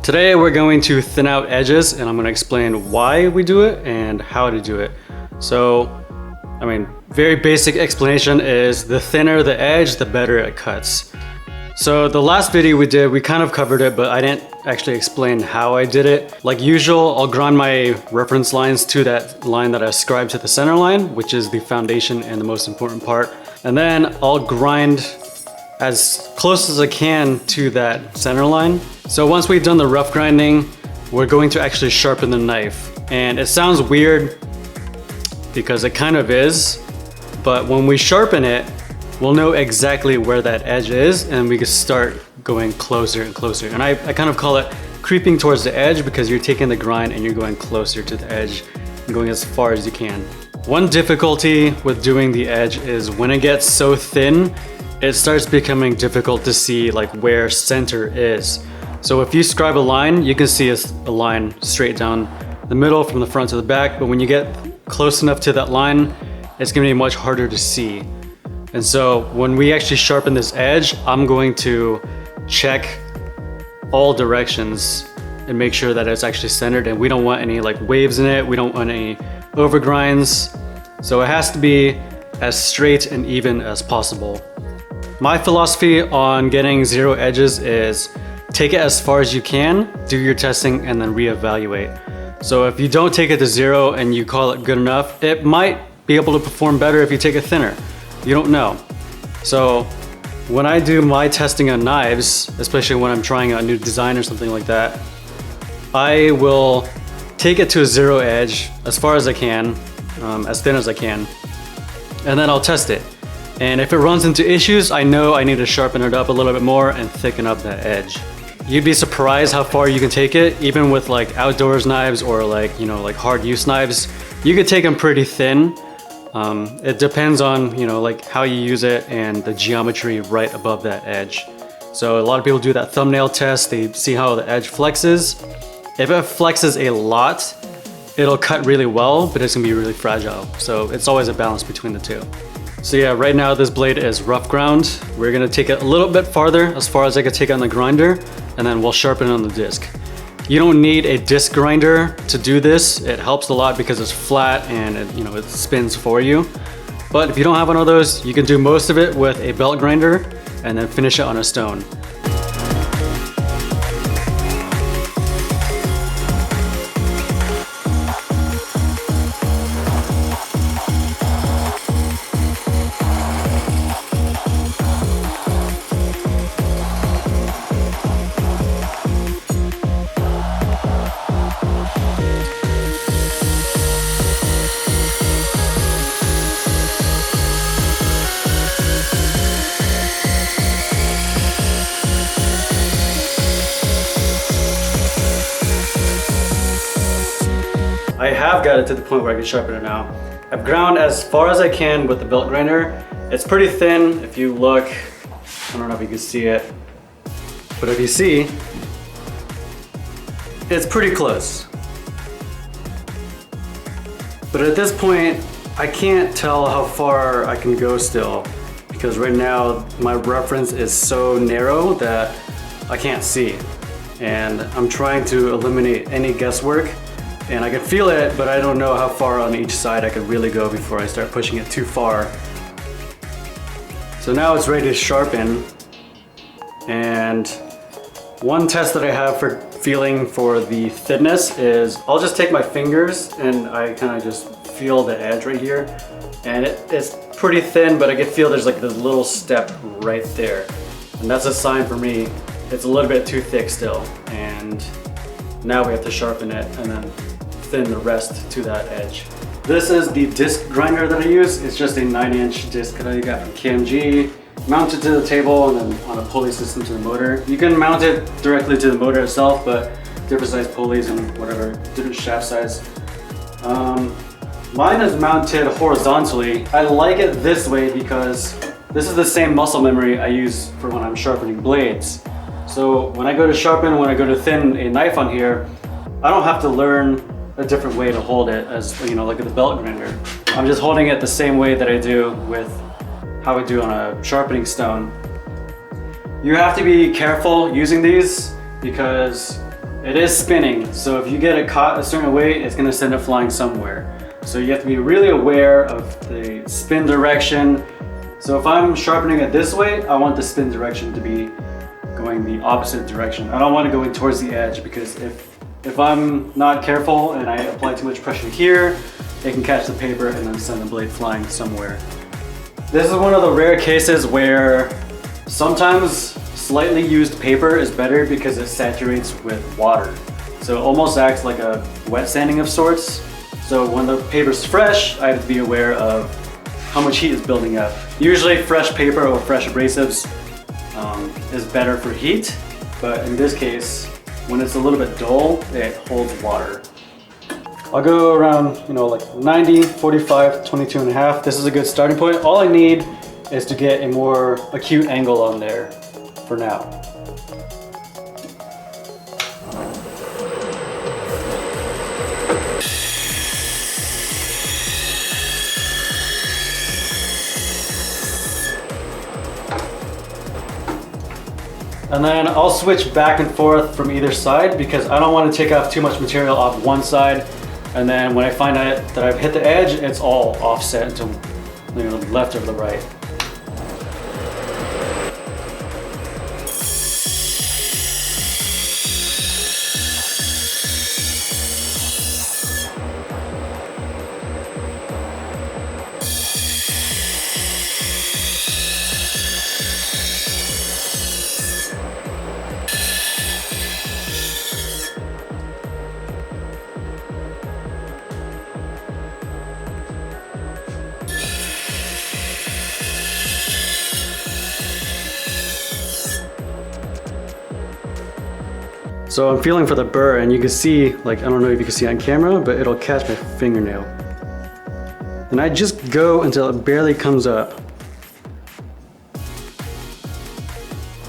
Today we're going to thin out edges and I'm going to explain why we do it and how to do it. So, very basic explanation is the thinner the edge, the better it cuts. So the last video we did, we kind of covered it, but I didn't actually explain how I did it. Like usual, I'll grind my reference lines to that line that I ascribe to the center line, which is the foundation and the most important part. And then I'll grind as close as I can to that center line. So once we've done the rough grinding, we're going to actually sharpen the knife. And it sounds weird because it kind of is, but when we sharpen it, we'll know exactly where that edge is and we can start going closer and closer. And I kind of call it creeping towards the edge because you're taking the grind and you're going closer to the edge and going as far as you can. One difficulty with doing the edge is when it gets so thin, it starts becoming difficult to see like where center is. So if you scribe a line, you can see a line straight down the middle from the front to the back, but when you get close enough to that line, it's gonna be much harder to see. And so when we actually sharpen this edge, I'm going to check all directions and make sure that it's actually centered, and we don't want any like waves in it, we don't want any overgrinds. So it has to be as straight and even as possible. My philosophy on getting zero edges is take it as far as you can, do your testing, and then reevaluate. So if you don't take it to zero and you call it good enough, it might be able to perform better if you take it thinner. You don't know. So when I do my testing on knives, especially when I'm trying a new design or something like that, I will take it to a zero edge as far as I can, as thin as I can, and then I'll test it. And if it runs into issues, I know I need to sharpen it up a little bit more and thicken up that edge. You'd be surprised how far you can take it, even with like outdoors knives or like, like hard use knives. You could take them pretty thin. It depends on, like how you use it and the geometry right above that edge. So a lot of people do that thumbnail test. They see how the edge flexes. If it flexes a lot, it'll cut really well, but it's gonna be really fragile. So it's always a balance between the two. So yeah, right now this blade is rough ground. We're gonna take it a little bit farther, as far as I can take it on the grinder, and then we'll sharpen it on the disc. You don't need a disc grinder to do this. It helps a lot because it's flat and it spins for you. But if you don't have one of those, you can do most of it with a belt grinder and then finish it on a stone. I have got it to the point where I can sharpen it now. I've ground as far as I can with the belt grinder. It's pretty thin. If you look, I don't know if you can see it, but if you see, it's pretty close. But at this point, I can't tell how far I can go still, because right now my reference is so narrow that I can't see. And I'm trying to eliminate any guesswork. And I can feel it, but I don't know how far on each side I could really go before I start pushing it too far. So now it's ready to sharpen. And one test that I have for feeling for the thinness is I'll just take my fingers and I kind of just feel the edge right here. And it's pretty thin, but I can feel there's like this little step right there. And that's a sign for me it's a little bit too thick still. And now we have to sharpen it and then thin the rest to that edge. This is the disc grinder that I use. It's just a 9-inch disc that I got from KMG, mounted to the table and then on a pulley system to the motor. You can mount it directly to the motor itself, but different size pulleys and whatever, different shaft size. Mine is mounted horizontally. I like it this way because this is the same muscle memory I use for when I'm sharpening blades. So when I go to sharpen, when I go to thin a knife on here, I don't have to learn a different way to hold it as, like the belt grinder. I'm just holding it the same way that I do with how I do on a sharpening stone. You have to be careful using these because it is spinning. So if you get it caught a certain way, it's gonna send it flying somewhere. So you have to be really aware of the spin direction. So if I'm sharpening it this way, I want the spin direction to be going the opposite direction. I don't want to go in towards the edge, because if I'm not careful and I apply too much pressure here, it can catch the paper and then send the blade flying somewhere. This is one of the rare cases where sometimes slightly used paper is better because it saturates with water. So it almost acts like a wet sanding of sorts. So when the paper's fresh, I have to be aware of how much heat is building up. Usually fresh paper or fresh abrasives is better for heat, but in this case, when it's a little bit dull, it holds water. I'll go around, like 90, 45, 22 and a half. This is a good starting point. All I need is to get a more acute angle on there for now. And then I'll switch back and forth from either side because I don't want to take off too much material off one side. And then when I find out that I've hit the edge, it's all offset to the left or the right. So I'm feeling for the burr, and you can see, I don't know if you can see on camera, but it'll catch my fingernail. And I just go until it barely comes up.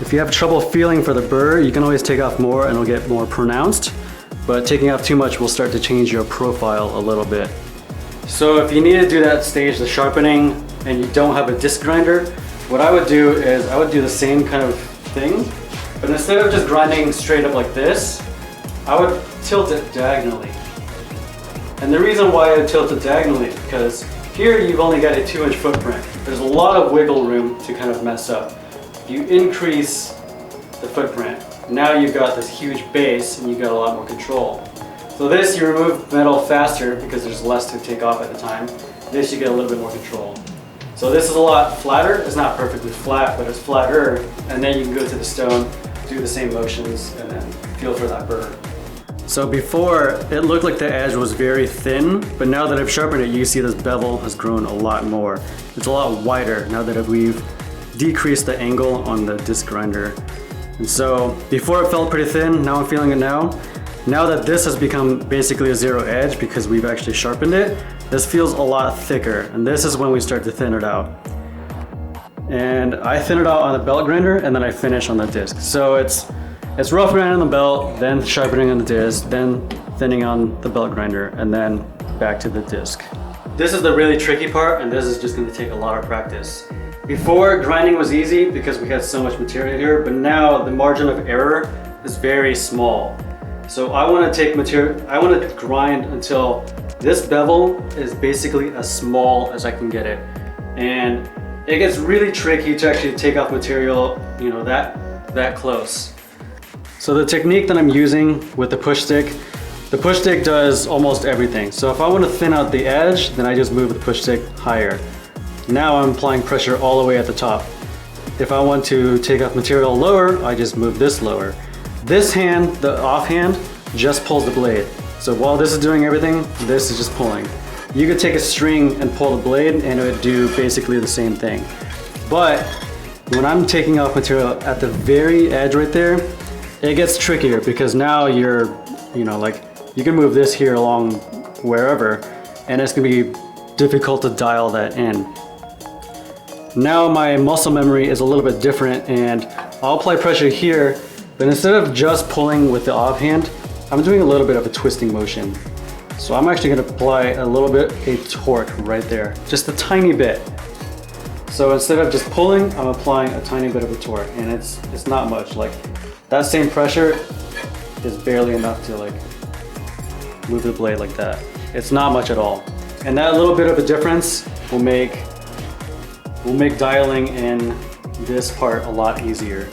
If you have trouble feeling for the burr, you can always take off more and it'll get more pronounced, but taking off too much will start to change your profile a little bit. So if you need to do that stage, the sharpening, and you don't have a disc grinder, what I would do is I would do the same kind of thing. But instead of just grinding straight up like this, I would tilt it diagonally. And the reason why I tilt it diagonally is because here you've only got a 2-inch footprint. There's a lot of wiggle room to kind of mess up. If you increase the footprint, now you've got this huge base and you've got a lot more control. So this, you remove metal faster because there's less to take off at the time. This, you get a little bit more control. So this is a lot flatter. It's not perfectly flat, but it's flatter. And then you can go to the stone, do the same motions, and then feel for that burr. So before, it looked like the edge was very thin, but now that I've sharpened it, you see this bevel has grown a lot more. It's a lot wider now that we've decreased the angle on the disc grinder. And so before it felt pretty thin, now I'm feeling it now. Now that this has become basically a zero edge because we've actually sharpened it, this feels a lot thicker, and this is when we start to thin it out. And I thin it out on the belt grinder, and then I finish on the disc. So it's rough grinding on the belt, then sharpening on the disc, then thinning on the belt grinder, and then back to the disc. This is the really tricky part, and this is just going to take a lot of practice. Before, grinding was easy because we had so much material here, but now the margin of error is very small. So I want to grind until this bevel is basically as small as I can get it. And it gets really tricky to actually take off material, that close. So the technique that I'm using with the push stick does almost everything. So if I want to thin out the edge, then I just move the push stick higher. Now I'm applying pressure all the way at the top. If I want to take off material lower, I just move this lower. This hand, the off hand, just pulls the blade. So while this is doing everything, this is just pulling. You could take a string and pull the blade and it would do basically the same thing. But when I'm taking off material at the very edge right there, it gets trickier because now you're, you can move this here along wherever, and it's gonna be difficult to dial that in. Now my muscle memory is a little bit different, and I'll apply pressure here, but instead of just pulling with the offhand, I'm doing a little bit of a twisting motion. So I'm actually gonna apply a little bit of torque right there, just a tiny bit. So instead of just pulling, I'm applying a tiny bit of a torque, and it's not much, like that same pressure is barely enough to like move the blade like that. It's not much at all. And that little bit of a difference will make dialing in this part a lot easier.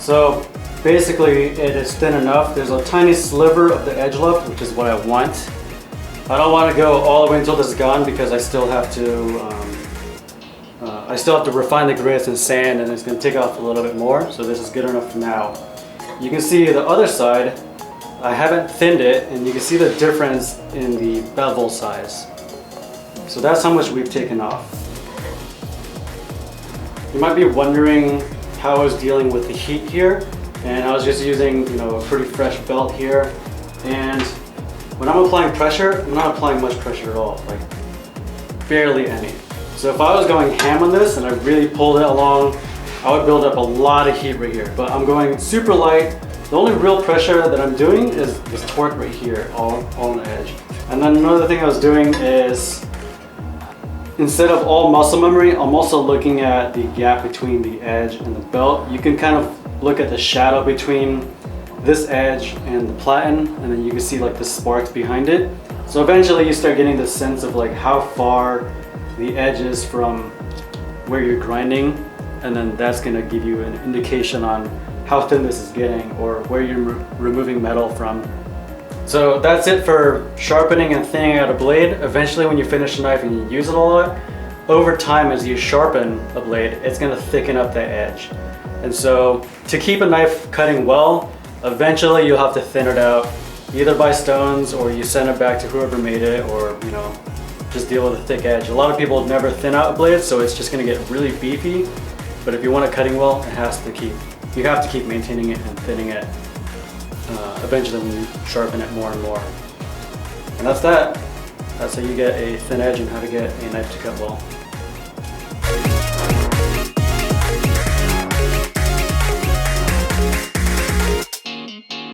So basically it is thin enough. There's a tiny sliver of the edge left, which is what I want. I don't want to go all the way until this is gone because I still have to refine the grits and sand, and it's going to take off a little bit more. So this is good enough for now. You can see the other side, I haven't thinned it, and you can see the difference in the bevel size. So that's how much we've taken off. You might be wondering how I was dealing with the heat here, and I was just using, you know, a pretty fresh belt here. And when I'm applying pressure, I'm not applying much pressure at all, like barely any. So if I was going ham on this and I really pulled it along, I would build up a lot of heat right here. But I'm going super light. The only real pressure that I'm doing is this torque right here, all on the edge. And then another thing I was doing is, instead of all muscle memory, I'm also looking at the gap between the edge and the belt. You can kind of look at the shadow between this edge and the platen, and then you can see like the sparks behind it. So eventually you start getting the sense of like how far the edge is from where you're grinding, and then that's going to give you an indication on how thin this is getting or where you're removing metal from. So that's it for sharpening and thinning out a blade. Eventually when you finish a knife and you use it a lot, over time as you sharpen a blade, it's going to thicken up that edge. And so to keep a knife cutting well, eventually you'll have to thin it out, either by stones or you send it back to whoever made it, or you know, just deal with a thick edge. A lot of people never thin out a blade, so it's just going to get really beefy. But if you want it cutting well, you have to keep maintaining it and thinning it. Eventually when you sharpen it more and more. And that's that. That's how you get a thin edge and how to get a knife to cut well.